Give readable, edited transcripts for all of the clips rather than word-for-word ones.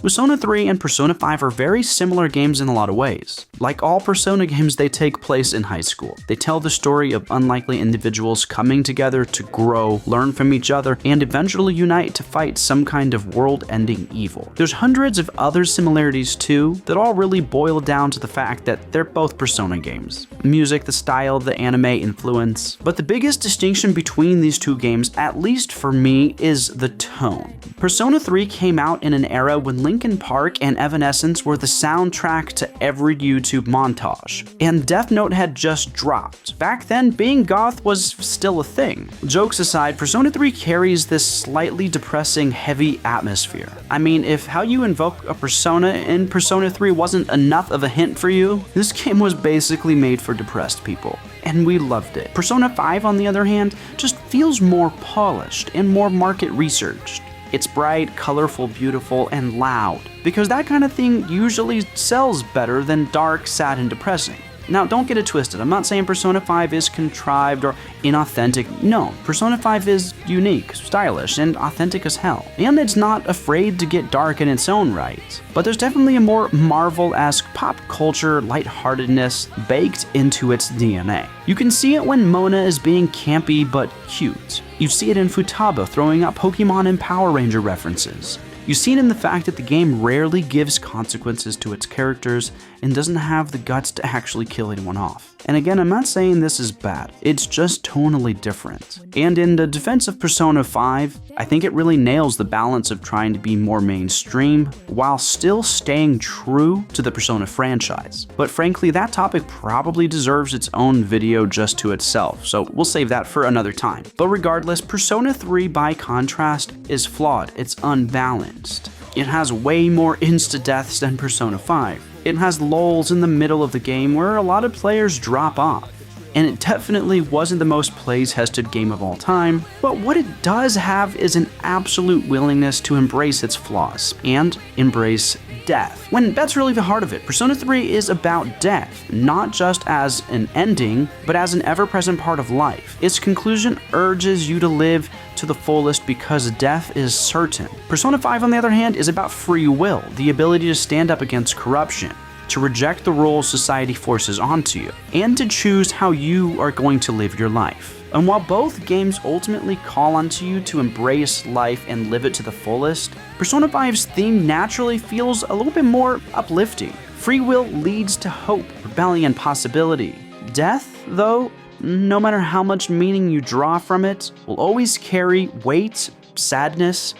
Persona 3 and Persona 5 are very similar games in a lot of ways. Like all Persona games, they take place in high school. They tell the story of unlikely individuals coming together to grow, learn from each other, and eventually unite to fight some kind of world-ending evil. There's hundreds of other similarities too that all really boil down to the fact that they're both Persona games. Music, the style, the anime influence. But the biggest distinction between these two games, at least for me, is the tone. Persona 3 came out in an era when Linkin Park and Evanescence were the soundtrack to every YouTube montage, and Death Note had just dropped. Back then, being goth was still a thing. Jokes aside, Persona 3 carries this slightly depressing, heavy atmosphere. I mean, if how you invoke a persona in Persona 3 wasn't enough of a hint for you, this game was basically made for depressed people. And we loved it. Persona 5, on the other hand, just feels more polished and more market researched. It's bright, colorful, beautiful, and loud, because that kind of thing usually sells better than dark, sad, and depressing. Now, don't get it twisted. I'm not saying Persona 5 is contrived or inauthentic. No, Persona 5 is unique, stylish, and authentic as hell. And it's not afraid to get dark in its own right. But there's definitely a more Marvel-esque pop culture lightheartedness baked into its DNA. You can see it when Mona is being campy but cute. You see it in Futaba throwing out Pokemon and Power Ranger references. You see it in the fact that the game rarely gives consequences to its characters and doesn't have the guts to actually kill anyone off. And again, I'm not saying this is bad, it's just tonally different. And in the defense of Persona 5, I think it really nails the balance of trying to be more mainstream while still staying true to the Persona franchise. But frankly, that topic probably deserves its own video just to itself, so we'll save that for another time. But regardless, Persona 3 by contrast is flawed, it's unbalanced. It has way more insta-deaths than Persona 5. It has lulls in the middle of the game where a lot of players drop off. And it definitely wasn't the most play-tested game of all time, but what it does have is an absolute willingness to embrace its flaws, and embrace death. When that's really the heart of it. Persona 3 is about death, not just as an ending, but as an ever-present part of life. Its conclusion urges you to live to the fullest because death is certain. Persona 5, on the other hand, is about free will, the ability to stand up against corruption, to reject the roles society forces onto you, and to choose how you are going to live your life. And while both games ultimately call onto you to embrace life and live it to the fullest, Persona 5's theme naturally feels a little bit more uplifting. Free will leads to hope, rebellion, possibility. Death, though, no matter how much meaning you draw from it, will always carry weight, sadness,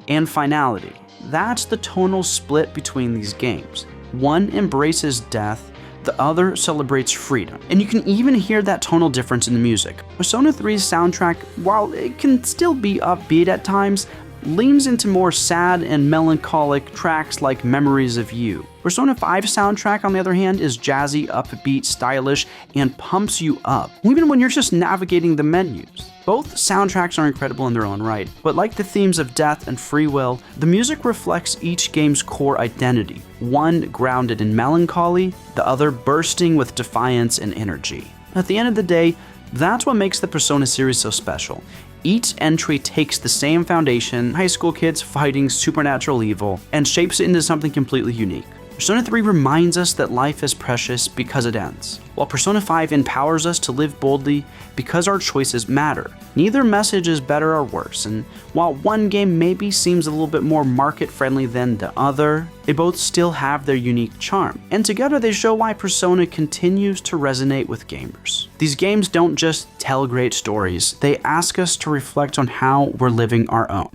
and finality. That's the tonal split between these games. One embraces death, the other celebrates freedom. And you can even hear that tonal difference in the music. Persona 3's soundtrack, while it can still be upbeat at times, leans into more sad and melancholic tracks like Memories of You. Persona 5's soundtrack, on the other hand, is jazzy, upbeat, stylish, and pumps you up, even when you're just navigating the menus. Both soundtracks are incredible in their own right, but like the themes of death and free will, the music reflects each game's core identity, one grounded in melancholy, the other bursting with defiance and energy. At the end of the day, that's what makes the Persona series so special. Each entry takes the same foundation, high school kids fighting supernatural evil, and shapes it into something completely unique. Persona 3 reminds us that life is precious because it ends, while Persona 5 empowers us to live boldly because our choices matter. Neither message is better or worse, and while one game maybe seems a little bit more market-friendly than the other, they both still have their unique charm, and together they show why Persona continues to resonate with gamers. These games don't just tell great stories, they ask us to reflect on how we're living our own.